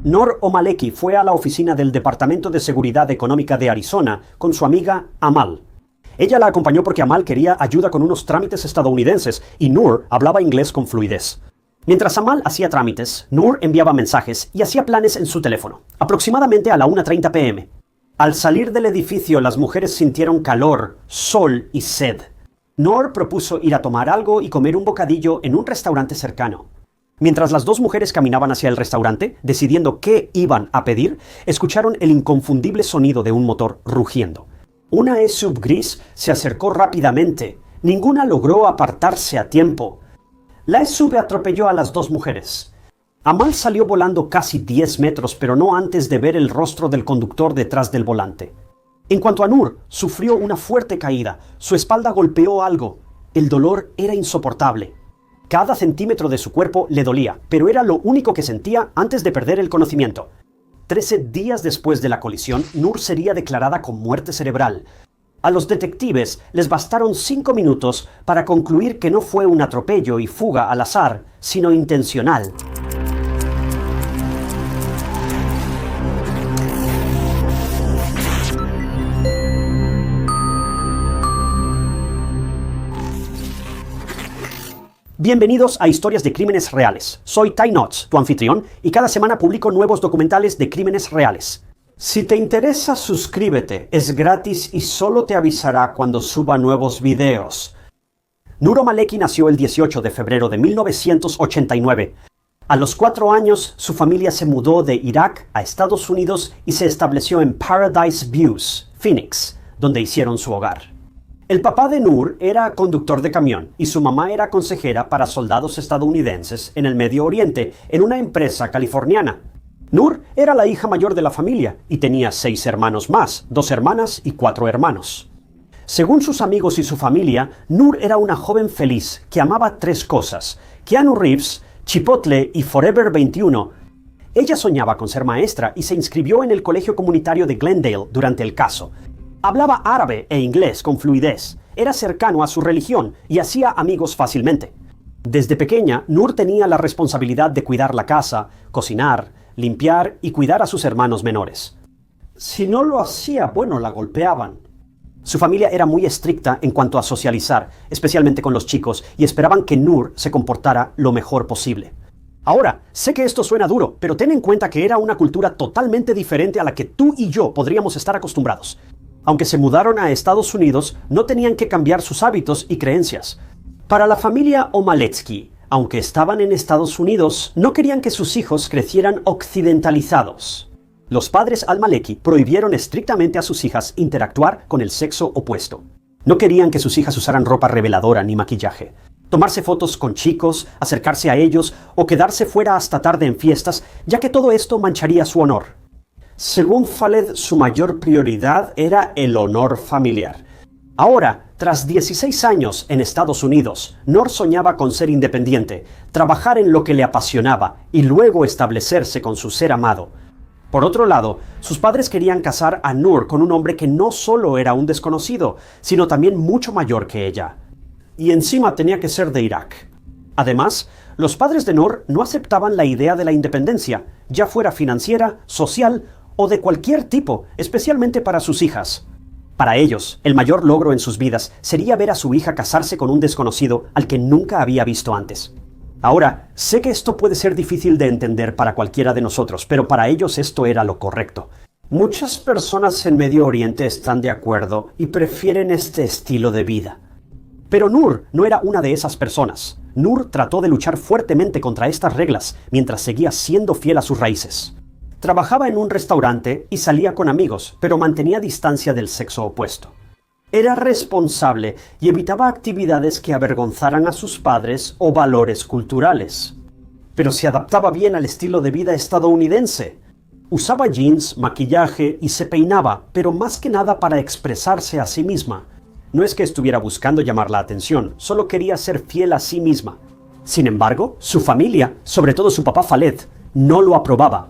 Noor al-Maleki fue a la oficina del Departamento de Seguridad Económica de Arizona con su amiga Amal. Ella la acompañó porque Amal quería ayuda con unos trámites estadounidenses y Noor hablaba inglés con fluidez. Mientras Amal hacía trámites, Noor enviaba mensajes y hacía planes en su teléfono, aproximadamente a la 1:30 p.m. Al salir del edificio, las mujeres sintieron calor, sol y sed. Noor propuso ir a tomar algo y comer un bocadillo en un restaurante cercano. Mientras las dos mujeres caminaban hacia el restaurante, decidiendo qué iban a pedir, escucharon el inconfundible sonido de un motor rugiendo. Una SUV gris se acercó rápidamente. Ninguna logró apartarse a tiempo. La SUV atropelló a las dos mujeres. Amal salió volando casi 10 metros, pero no antes de ver el rostro del conductor detrás del volante. En cuanto a Noor, sufrió una fuerte caída. Su espalda golpeó algo. El dolor era insoportable. Cada centímetro de su cuerpo le dolía, pero era lo único que sentía antes de perder el conocimiento. 13 días después de la colisión, Noor sería declarada con muerte cerebral. A los detectives les bastaron 5 minutos para concluir que no fue un atropello y fuga al azar, sino intencional. Bienvenidos a Historias de Crímenes Reales. Soy Ty Notts, tu anfitrión, y cada semana publico nuevos documentales de crímenes reales. Si te interesa, suscríbete. Es gratis y solo te avisará cuando suba nuevos videos. Noor al-Maleki nació el 18 de febrero de 1989. A los 4 años, su familia se mudó de Irak a Estados Unidos y se estableció en Paradise Views, Phoenix, donde hicieron su hogar. El papá de Noor era conductor de camión y su mamá era consejera para soldados estadounidenses en el Medio Oriente en una empresa californiana. Noor era la hija mayor de la familia y tenía 6 hermanos más, 2 hermanas y 4 hermanos. Según sus amigos y su familia, Noor era una joven feliz que amaba 3 cosas: Keanu Reeves, Chipotle y Forever 21. Ella soñaba con ser maestra y se inscribió en el colegio comunitario de Glendale durante el caso. Hablaba árabe e inglés con fluidez, era cercano a su religión y hacía amigos fácilmente. Desde pequeña, Noor tenía la responsabilidad de cuidar la casa, cocinar, limpiar y cuidar a sus hermanos menores. Si no lo hacía, la golpeaban. Su familia era muy estricta en cuanto a socializar, especialmente con los chicos, y esperaban que Noor se comportara lo mejor posible. Ahora, sé que esto suena duro, pero ten en cuenta que era una cultura totalmente diferente a la que tú y yo podríamos estar acostumbrados. Aunque se mudaron a Estados Unidos, no tenían que cambiar sus hábitos y creencias. Para la familia al-Maleki, aunque estaban en Estados Unidos, no querían que sus hijos crecieran occidentalizados. Los padres al-Maleki prohibieron estrictamente a sus hijas interactuar con el sexo opuesto. No querían que sus hijas usaran ropa reveladora ni maquillaje, tomarse fotos con chicos, acercarse a ellos o quedarse fuera hasta tarde en fiestas, ya que todo esto mancharía su honor. Según Faled, su mayor prioridad era el honor familiar. Ahora, tras 16 años en Estados Unidos, Noor soñaba con ser independiente, trabajar en lo que le apasionaba y luego establecerse con su ser amado. Por otro lado, sus padres querían casar a Noor con un hombre que no solo era un desconocido, sino también mucho mayor que ella. Y encima tenía que ser de Irak. Además, los padres de Noor no aceptaban la idea de la independencia, ya fuera financiera, social o de cualquier tipo, especialmente para sus hijas. Para ellos, el mayor logro en sus vidas sería ver a su hija casarse con un desconocido al que nunca había visto antes. Ahora, sé que esto puede ser difícil de entender para cualquiera de nosotros, pero para ellos esto era lo correcto. Muchas personas en Medio Oriente están de acuerdo y prefieren este estilo de vida. Pero Noor no era una de esas personas. Noor trató de luchar fuertemente contra estas reglas mientras seguía siendo fiel a sus raíces. Trabajaba en un restaurante y salía con amigos, pero mantenía distancia del sexo opuesto. Era responsable y evitaba actividades que avergonzaran a sus padres o valores culturales. Pero se adaptaba bien al estilo de vida estadounidense. Usaba jeans, maquillaje y se peinaba, pero más que nada para expresarse a sí misma. No es que estuviera buscando llamar la atención, solo quería ser fiel a sí misma. Sin embargo, su familia, sobre todo su papá Faled, no lo aprobaba.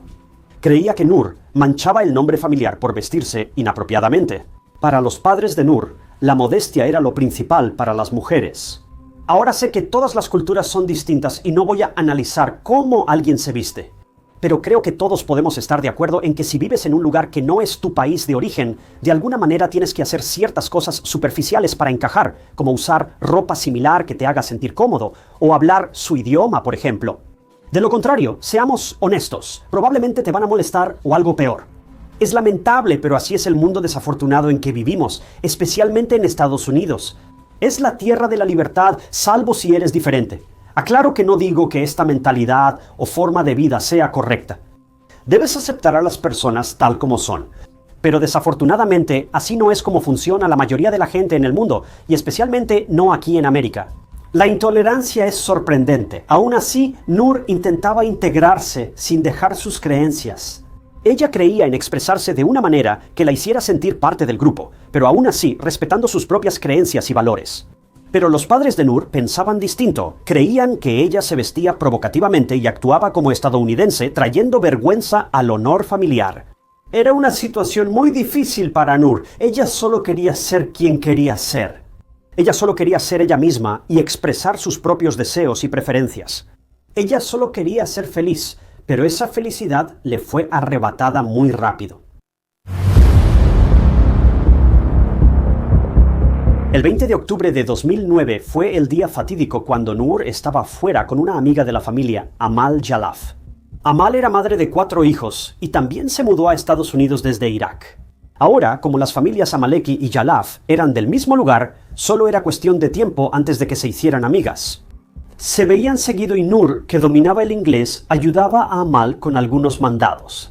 Creía que Noor manchaba el nombre familiar por vestirse inapropiadamente. Para los padres de Noor, la modestia era lo principal para las mujeres. Ahora sé que todas las culturas son distintas y no voy a analizar cómo alguien se viste. pero creo que todos podemos estar de acuerdo en que si vives en un lugar que no es tu país de origen, de alguna manera tienes que hacer ciertas cosas superficiales para encajar, como usar ropa similar que te haga sentir cómodo, o hablar su idioma, por ejemplo. De lo contrario, seamos honestos, probablemente te van a molestar o algo peor. Es lamentable, pero así es el mundo desafortunado en que vivimos, especialmente en Estados Unidos. Es la tierra de la libertad, salvo si eres diferente. Aclaro que no digo que esta mentalidad o forma de vida sea correcta. Debes aceptar a las personas tal como son. Pero desafortunadamente, así no es como funciona la mayoría de la gente en el mundo, y especialmente no aquí en América. La intolerancia es sorprendente. Aún así, Noor intentaba integrarse sin dejar sus creencias. Ella creía en expresarse de una manera que la hiciera sentir parte del grupo, pero aún así respetando sus propias creencias y valores. Pero los padres de Noor pensaban distinto. Creían que ella se vestía provocativamente y actuaba como estadounidense, trayendo vergüenza al honor familiar. Era una situación muy difícil para Noor. Ella solo quería ser quien quería ser. Ella solo quería ser ella misma y expresar sus propios deseos y preferencias. Ella solo quería ser feliz, pero esa felicidad le fue arrebatada muy rápido. El 20 de octubre de 2009 fue el día fatídico cuando Noor estaba fuera con una amiga de la familia, Amal Jalaf. Amal era madre de 4 hijos y también se mudó a Estados Unidos desde Irak. Ahora, como las familias Amaleki y Jalaf eran del mismo lugar, solo era cuestión de tiempo antes de que se hicieran amigas. Se veían seguido y Noor, que dominaba el inglés, ayudaba a Amal con algunos mandados.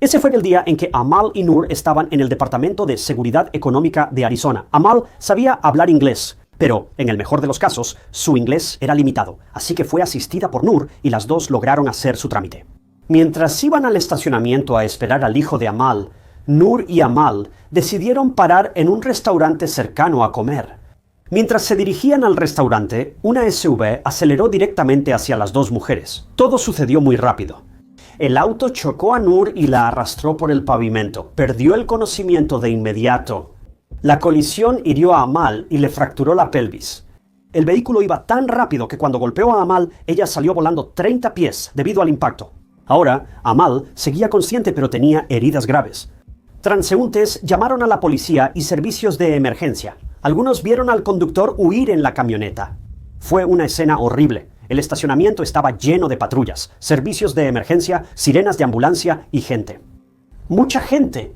Ese fue el día en que Amal y Noor estaban en el Departamento de Seguridad Económica de Arizona. Amal sabía hablar inglés, pero, en el mejor de los casos, su inglés era limitado, así que fue asistida por Noor y las dos lograron hacer su trámite. Mientras iban al estacionamiento a esperar al hijo de Amal, Noor y Amal decidieron parar en un restaurante cercano a comer. Mientras se dirigían al restaurante, una SUV aceleró directamente hacia las dos mujeres. Todo sucedió muy rápido. El auto chocó a Noor y la arrastró por el pavimento. Perdió el conocimiento de inmediato. La colisión hirió a Amal y le fracturó la pelvis. El vehículo iba tan rápido que cuando golpeó a Amal, ella salió volando 30 pies debido al impacto. Ahora, Amal seguía consciente pero tenía heridas graves. Transeúntes llamaron a la policía y servicios de emergencia. Algunos vieron al conductor huir en la camioneta. Fue una escena horrible. El estacionamiento estaba lleno de patrullas, servicios de emergencia, sirenas de ambulancia y gente. ¡Mucha gente!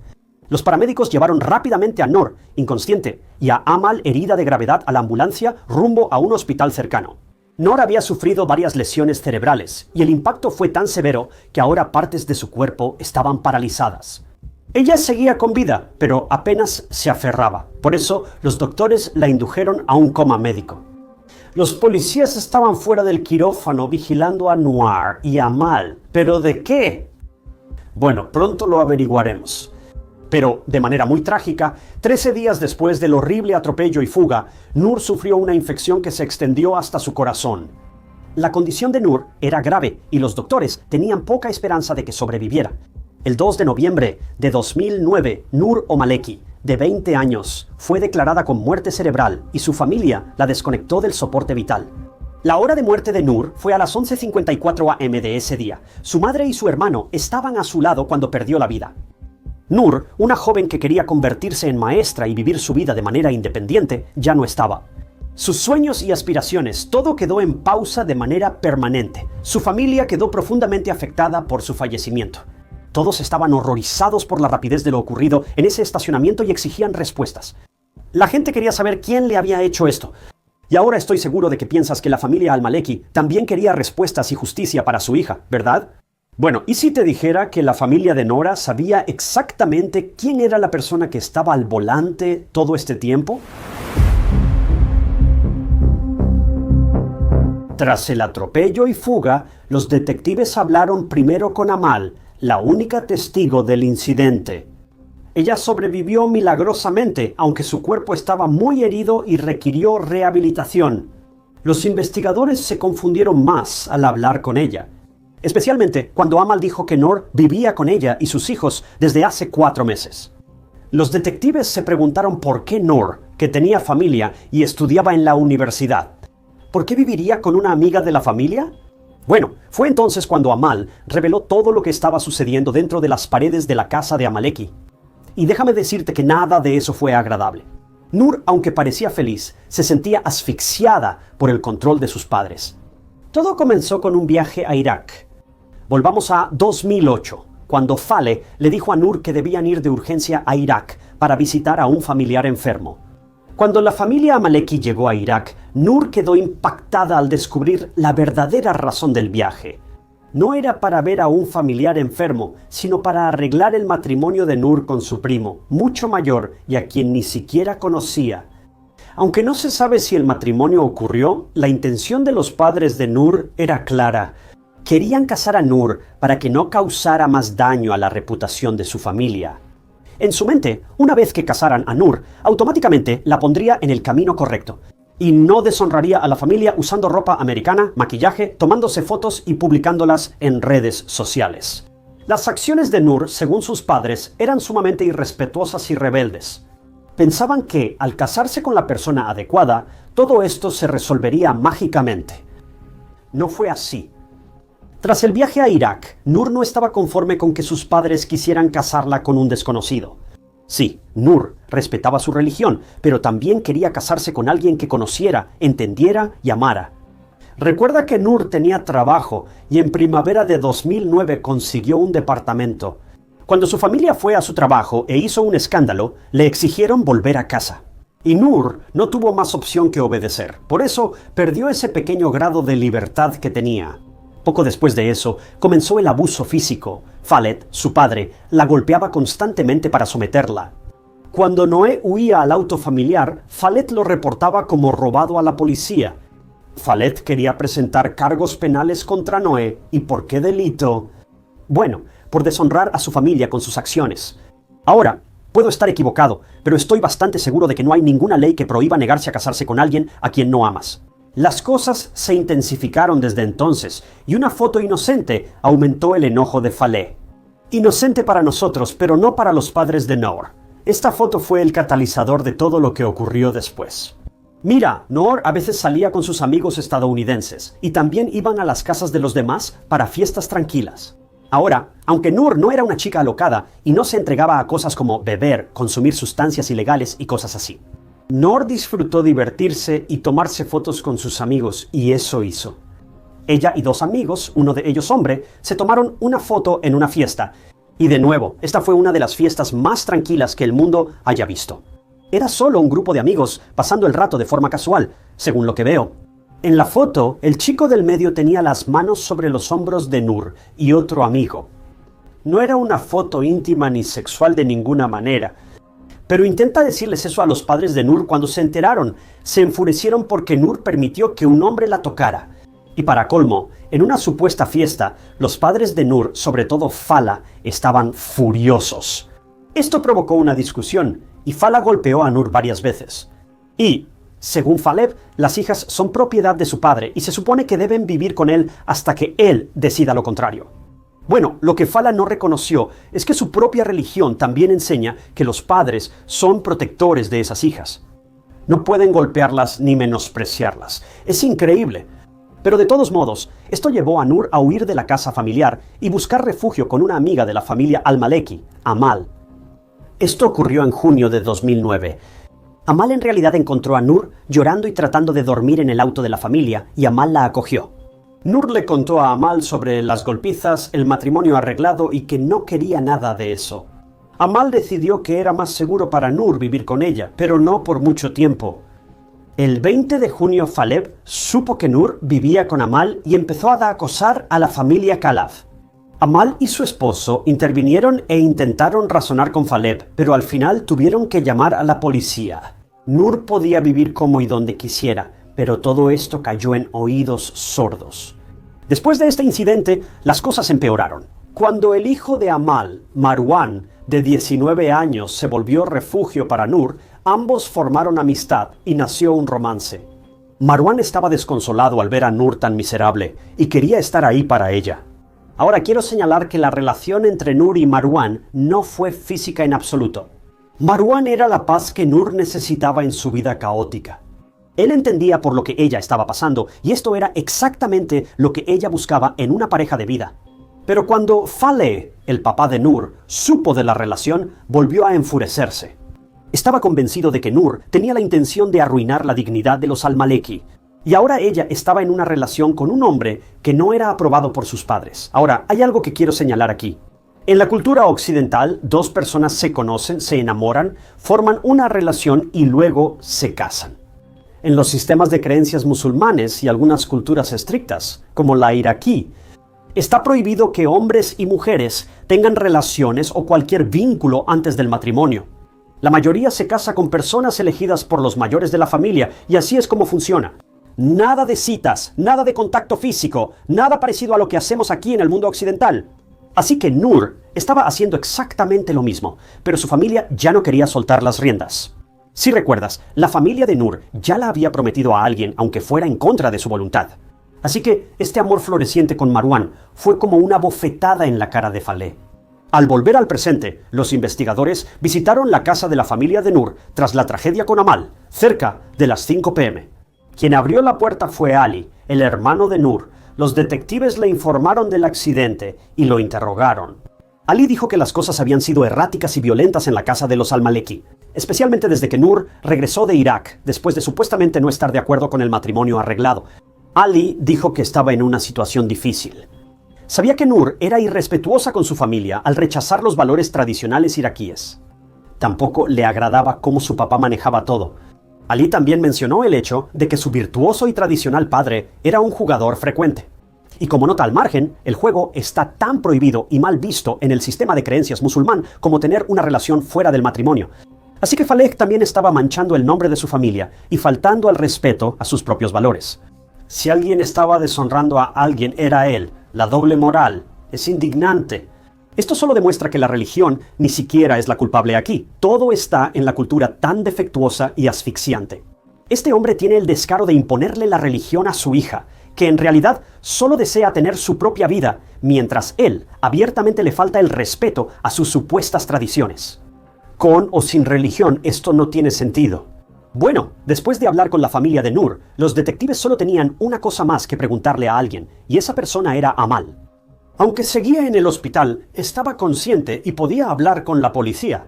Los paramédicos llevaron rápidamente a Noor, inconsciente, y a Amal, herida de gravedad, a la ambulancia rumbo a un hospital cercano. Noor había sufrido varias lesiones cerebrales, y el impacto fue tan severo que ahora partes de su cuerpo estaban paralizadas. Ella seguía con vida, pero apenas se aferraba. Por eso, los doctores la indujeron a un coma médico. Los policías estaban fuera del quirófano vigilando a Noor y a Amal. ¿Pero de qué? Bueno, pronto lo averiguaremos. Pero, de manera muy trágica, 13 días después del horrible atropello y fuga, Noor sufrió una infección que se extendió hasta su corazón. La condición de Noor era grave y los doctores tenían poca esperanza de que sobreviviera. El 2 de noviembre de 2009, Noor Omaleki, de 20 años, fue declarada con muerte cerebral y su familia la desconectó del soporte vital. La hora de muerte de Noor fue a las 11:54 am de ese día. Su madre y su hermano estaban a su lado cuando perdió la vida. Noor, una joven que quería convertirse en maestra y vivir su vida de manera independiente, ya no estaba. Sus sueños y aspiraciones, todo quedó en pausa de manera permanente. Su familia quedó profundamente afectada por su fallecimiento. Todos estaban horrorizados por la rapidez de lo ocurrido en ese estacionamiento y exigían respuestas. La gente quería saber quién le había hecho esto. Y ahora estoy seguro de que piensas que la familia Al-Maleki también quería respuestas y justicia para su hija, ¿verdad? Bueno, ¿y si te dijera que la familia de Nora sabía exactamente quién era la persona que estaba al volante todo este tiempo? Tras el atropello y fuga, los detectives hablaron primero con Amal, la única testigo del incidente. Ella sobrevivió milagrosamente, aunque su cuerpo estaba muy herido y requirió rehabilitación. Los investigadores se confundieron más al hablar con ella, especialmente cuando Amal dijo que Noor vivía con ella y sus hijos desde hace 4 meses. Los detectives se preguntaron por qué Noor, que tenía familia y estudiaba en la universidad, ¿por qué viviría con una amiga de la familia? Bueno, fue entonces cuando Amal reveló todo lo que estaba sucediendo dentro de las paredes de la casa de Amaleki. Y déjame decirte que nada de eso fue agradable. Nur, aunque parecía feliz, se sentía asfixiada por el control de sus padres. Todo comenzó con un viaje a Irak. Volvamos a 2008, cuando Fale le dijo a Nur que debían ir de urgencia a Irak para visitar a un familiar enfermo. Cuando la familia Amaleki llegó a Irak, Nur quedó impactada al descubrir la verdadera razón del viaje. No era para ver a un familiar enfermo, sino para arreglar el matrimonio de Nur con su primo, mucho mayor y a quien ni siquiera conocía. Aunque no se sabe si el matrimonio ocurrió, la intención de los padres de Nur era clara. Querían casar a Nur para que no causara más daño a la reputación de su familia. En su mente, una vez que casaran a Nur, automáticamente la pondría en el camino correcto. Y no deshonraría a la familia usando ropa americana, maquillaje, tomándose fotos y publicándolas en redes sociales. Las acciones de Nur, según sus padres, eran sumamente irrespetuosas y rebeldes. Pensaban que, al casarse con la persona adecuada, todo esto se resolvería mágicamente. No fue así. Tras el viaje a Irak, Nur no estaba conforme con que sus padres quisieran casarla con un desconocido. Sí, Nur respetaba su religión, pero también quería casarse con alguien que conociera, entendiera y amara. Recuerda que Nur tenía trabajo y en primavera de 2009 consiguió un departamento. Cuando su familia fue a su trabajo e hizo un escándalo, le exigieron volver a casa. Y Nur no tuvo más opción que obedecer. Por eso perdió ese pequeño grado de libertad que tenía. Poco después de eso, comenzó el abuso físico. Falet, su padre, la golpeaba constantemente para someterla. Cuando Noé huía al auto familiar, Falet lo reportaba como robado a la policía. Falet quería presentar cargos penales contra Noé. ¿Y por qué delito? Bueno, por deshonrar a su familia con sus acciones. Ahora, puedo estar equivocado, pero estoy bastante seguro de que no hay ninguna ley que prohíba negarse a casarse con alguien a quien no amas. Las cosas se intensificaron desde entonces, y una foto inocente aumentó el enojo de Faleh. Inocente para nosotros, pero no para los padres de Noor. Esta foto fue el catalizador de todo lo que ocurrió después. Mira, Noor a veces salía con sus amigos estadounidenses, y también iban a las casas de los demás para fiestas tranquilas. Ahora, aunque Noor no era una chica alocada y no se entregaba a cosas como beber, consumir sustancias ilegales y cosas así, Noor disfrutó divertirse y tomarse fotos con sus amigos, y eso hizo. Ella y dos amigos, uno de ellos hombre, se tomaron una foto en una fiesta. Y de nuevo, esta fue una de las fiestas más tranquilas que el mundo haya visto. Era solo un grupo de amigos pasando el rato de forma casual, según lo que veo. En la foto, el chico del medio tenía las manos sobre los hombros de Noor y otro amigo. No era una foto íntima ni sexual de ninguna manera. Pero intenta decirles eso a los padres de Noor cuando se enteraron. Se enfurecieron porque Noor permitió que un hombre la tocara. Y para colmo, en una supuesta fiesta, los padres de Noor, sobre todo Fala, estaban furiosos. Esto provocó una discusión, y Fala golpeó a Noor varias veces. Y, según Faleb, las hijas son propiedad de su padre, y se supone que deben vivir con él hasta que él decida lo contrario. Bueno, lo que Fala no reconoció es que su propia religión también enseña que los padres son protectores de esas hijas. No pueden golpearlas ni menospreciarlas. Es increíble. Pero de todos modos, esto llevó a Noor a huir de la casa familiar y buscar refugio con una amiga de la familia al-Maleki, Amal. Esto ocurrió en junio de 2009. Amal en realidad encontró a Noor llorando y tratando de dormir en el auto de la familia, y Amal la acogió. Noor le contó a Amal sobre las golpizas, el matrimonio arreglado y que no quería nada de eso. Amal decidió que era más seguro para Noor vivir con ella, pero no por mucho tiempo. El 20 de junio Faleb supo que Noor vivía con Amal y empezó a acosar a la familia Khalaf. Amal y su esposo intervinieron e intentaron razonar con Faleb, pero al final tuvieron que llamar a la policía. Noor podía vivir como y donde quisiera, pero todo esto cayó en oídos sordos. Después de este incidente, las cosas empeoraron. Cuando el hijo de Amal, Marwan, de 19 años, se volvió refugio para Noor, ambos formaron amistad y nació un romance. Marwan estaba desconsolado al ver a Noor tan miserable y quería estar ahí para ella. Ahora quiero señalar que la relación entre Noor y Marwan no fue física en absoluto. Marwan era la paz que Noor necesitaba en su vida caótica. Él entendía por lo que ella estaba pasando, y esto era exactamente lo que ella buscaba en una pareja de vida. Pero cuando Faleh, el papá de Nur, supo de la relación, volvió a enfurecerse. Estaba convencido de que Nur tenía la intención de arruinar la dignidad de los al-Maleki, y ahora ella estaba en una relación con un hombre que no era aprobado por sus padres. Ahora, hay algo que quiero señalar aquí. En la cultura occidental, dos personas se conocen, se enamoran, forman una relación y luego se casan. En los sistemas de creencias musulmanes y algunas culturas estrictas, como la iraquí, está prohibido que hombres y mujeres tengan relaciones o cualquier vínculo antes del matrimonio. La mayoría se casa con personas elegidas por los mayores de la familia, y así es como funciona. Nada de citas, nada de contacto físico, nada parecido a lo que hacemos aquí en el mundo occidental. Así que Nur estaba haciendo exactamente lo mismo, pero su familia ya no quería soltar las riendas. Si recuerdas, la familia de Nur ya la había prometido a alguien, aunque fuera en contra de su voluntad. Así que este amor floreciente con Marwan fue como una bofetada en la cara de Faleh. Al volver al presente, los investigadores visitaron la casa de la familia de Nur tras la tragedia con Amal, cerca de las 5 p.m. Quien abrió la puerta fue Ali, el hermano de Nur. Los detectives le informaron del accidente y lo interrogaron. Ali dijo que las cosas habían sido erráticas y violentas en la casa de los al-Maleki, especialmente desde que Nur regresó de Irak, después de supuestamente no estar de acuerdo con el matrimonio arreglado. Ali dijo que estaba en una situación difícil. Sabía que Nur era irrespetuosa con su familia al rechazar los valores tradicionales iraquíes. Tampoco le agradaba cómo su papá manejaba todo. Ali también mencionó el hecho de que su virtuoso y tradicional padre era un jugador frecuente. Y como nota al margen, el juego está tan prohibido y mal visto en el sistema de creencias musulmán como tener una relación fuera del matrimonio. Así que Faleh también estaba manchando el nombre de su familia y faltando al respeto a sus propios valores. Si alguien estaba deshonrando a alguien, era él. La doble moral es indignante. Esto solo demuestra que la religión ni siquiera es la culpable aquí. Todo está en la cultura tan defectuosa y asfixiante. Este hombre tiene el descaro de imponerle la religión a su hija, que en realidad solo desea tener su propia vida, mientras él abiertamente le falta el respeto a sus supuestas tradiciones. Con o sin religión, esto no tiene sentido. Bueno, después de hablar con la familia de Nur, los detectives solo tenían una cosa más que preguntarle a alguien, y esa persona era Amal. Aunque seguía en el hospital, estaba consciente y podía hablar con la policía.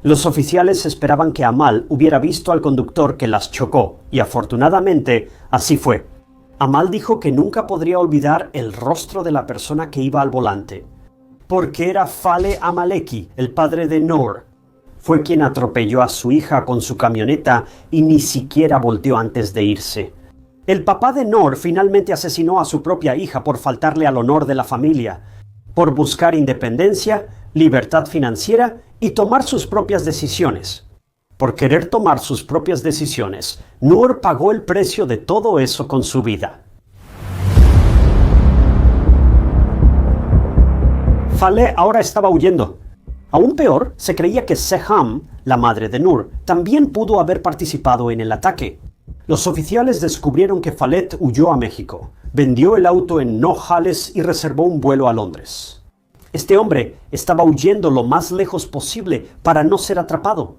Los oficiales esperaban que Amal hubiera visto al conductor que las chocó, y afortunadamente así fue. Amal dijo que nunca podría olvidar el rostro de la persona que iba al volante, porque era Faleh al-Maleki, el padre de Nur. Fue quien atropelló a su hija con su camioneta y ni siquiera volteó antes de irse. El papá de Nur finalmente asesinó a su propia hija por faltarle al honor de la familia, por buscar independencia, libertad financiera y tomar sus propias decisiones. Por querer tomar sus propias decisiones, Nur pagó el precio de todo eso con su vida. Faleh ahora estaba huyendo. Aún peor, se creía que Seham, la madre de Nur, también pudo haber participado en el ataque. Los oficiales descubrieron que Faleh huyó a México, vendió el auto en Nogales y reservó un vuelo a Londres. Este hombre estaba huyendo lo más lejos posible para no ser atrapado.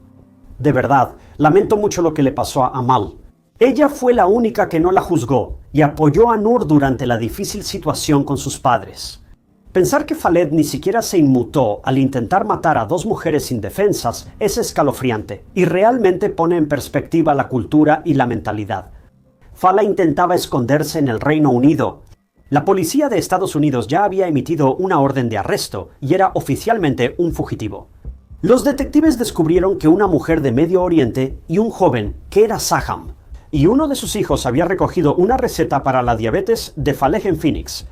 De verdad, lamento mucho lo que le pasó a Amal. Ella fue la única que no la juzgó y apoyó a Nur durante la difícil situación con sus padres. Pensar que Faleh ni siquiera se inmutó al intentar matar a dos mujeres indefensas es escalofriante y realmente pone en perspectiva la cultura y la mentalidad. Faleh intentaba esconderse en el Reino Unido. La policía de Estados Unidos ya había emitido una orden de arresto y era oficialmente un fugitivo. Los detectives descubrieron que una mujer de Medio Oriente y un joven, que era Saham, y uno de sus hijos había recogido una receta para la diabetes de Faleh en Phoenix.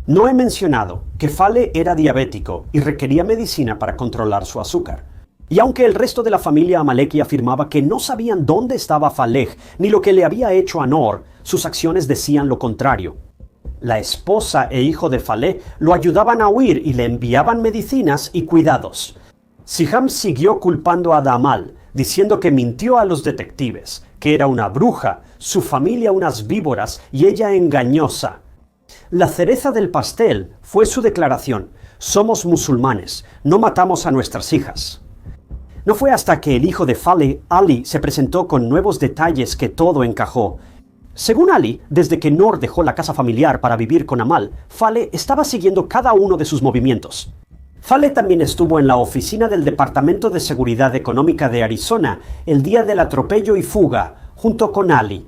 No he mencionado que Faleh era diabético y requería medicina para controlar su azúcar. Y aunque el resto de la familia Amaleki afirmaba que no sabían dónde estaba Faleh ni lo que le había hecho a Nur, sus acciones decían lo contrario. La esposa e hijo de Faleh lo ayudaban a huir y le enviaban medicinas y cuidados. Siham siguió culpando a Amal, diciendo que mintió a los detectives, que era una bruja, su familia unas víboras y ella engañosa. La cereza del pastel fue su declaración: somos musulmanes, no matamos a nuestras hijas. No fue hasta que el hijo de Fale, Ali, se presentó con nuevos detalles que todo encajó. Según Ali, desde que Noor dejó la casa familiar para vivir con Amal, Fale estaba siguiendo cada uno de sus movimientos. Fale también estuvo en la oficina del Departamento de Seguridad Económica de Arizona el día del atropello y fuga, junto con Ali.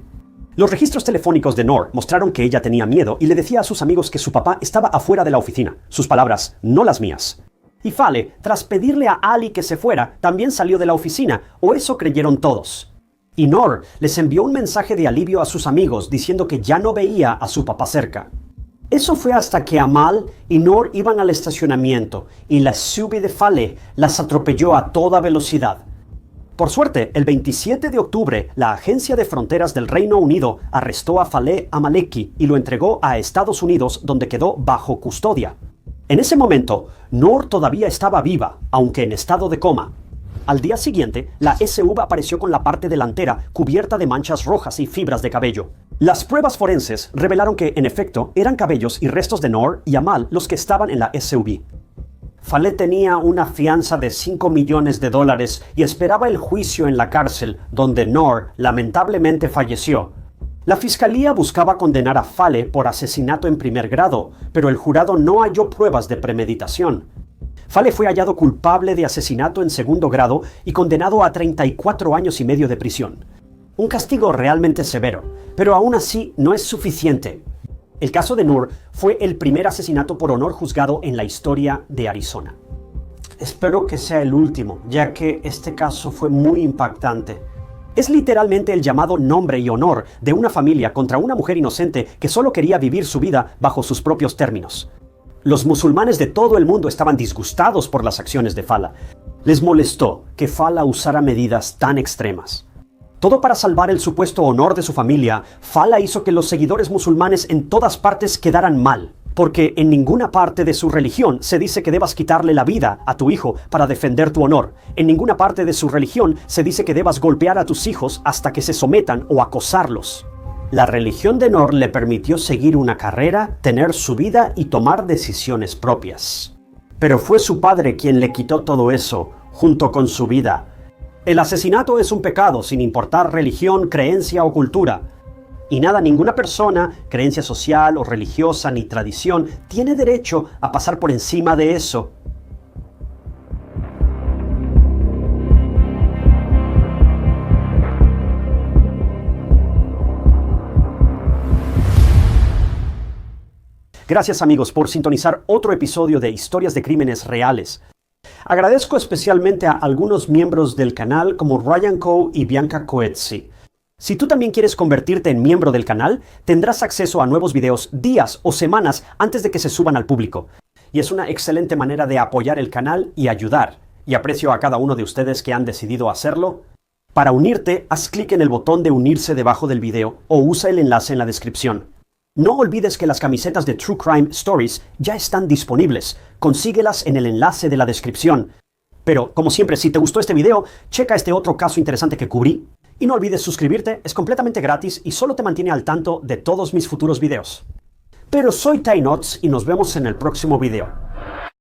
Los registros telefónicos de Noor mostraron que ella tenía miedo y le decía a sus amigos que su papá estaba afuera de la oficina. Sus palabras, no las mías. Y Fale, tras pedirle a Ali que se fuera, también salió de la oficina, o eso creyeron todos. Y Noor les envió un mensaje de alivio a sus amigos diciendo que ya no veía a su papá cerca. Eso fue hasta que Amal y Noor iban al estacionamiento y la SUV de Fale las atropelló a toda velocidad. Por suerte, el 27 de octubre, la Agencia de Fronteras del Reino Unido arrestó a Fale Amaleki y lo entregó a Estados Unidos, donde quedó bajo custodia. En ese momento, Noor todavía estaba viva, aunque en estado de coma. Al día siguiente, la SUV apareció con la parte delantera cubierta de manchas rojas y fibras de cabello. Las pruebas forenses revelaron que, en efecto, eran cabellos y restos de Noor y Amal los que estaban en la SUV. Fale tenía una fianza de $5 millones y esperaba el juicio en la cárcel, donde Noor lamentablemente falleció. La fiscalía buscaba condenar a Fale por asesinato en primer grado, pero el jurado no halló pruebas de premeditación. Fale fue hallado culpable de asesinato en segundo grado y condenado a 34 años y medio de prisión. Un castigo realmente severo, pero aún así no es suficiente. El caso de Noor fue el primer asesinato por honor juzgado en la historia de Arizona. Espero que sea el último, ya que este caso fue muy impactante. Es literalmente el llamado nombre y honor de una familia contra una mujer inocente que solo quería vivir su vida bajo sus propios términos. Los musulmanes de todo el mundo estaban disgustados por las acciones de Fala. Les molestó que Fala usara medidas tan extremas. Todo para salvar el supuesto honor de su familia, Fala hizo que los seguidores musulmanes en todas partes quedaran mal, porque en ninguna parte de su religión se dice que debas quitarle la vida a tu hijo para defender tu honor. En ninguna parte de su religión se dice que debas golpear a tus hijos hasta que se sometan o acosarlos. La religión de Noor le permitió seguir una carrera, tener su vida y tomar decisiones propias. Pero fue su padre quien le quitó todo eso, junto con su vida. El asesinato es un pecado sin importar religión, creencia o cultura. Y ninguna persona, creencia social o religiosa ni tradición, tiene derecho a pasar por encima de eso. Gracias amigos por sintonizar otro episodio de Historias de Crímenes Reales. Agradezco especialmente a algunos miembros del canal como Ryan Coe y Bianca Coetzee. Si tú también quieres convertirte en miembro del canal, tendrás acceso a nuevos videos días o semanas antes de que se suban al público. Y es una excelente manera de apoyar el canal y ayudar. Y aprecio a cada uno de ustedes que han decidido hacerlo. Para unirte, haz clic en el botón de unirse debajo del video o usa el enlace en la descripción. No olvides que las camisetas de True Crime Stories ya están disponibles. Consíguelas en el enlace de la descripción. Pero, como siempre, si te gustó este video, checa este otro caso interesante que cubrí. Y no olvides suscribirte, es completamente gratis y solo te mantiene al tanto de todos mis futuros videos. Pero soy Ty Notts y nos vemos en el próximo video.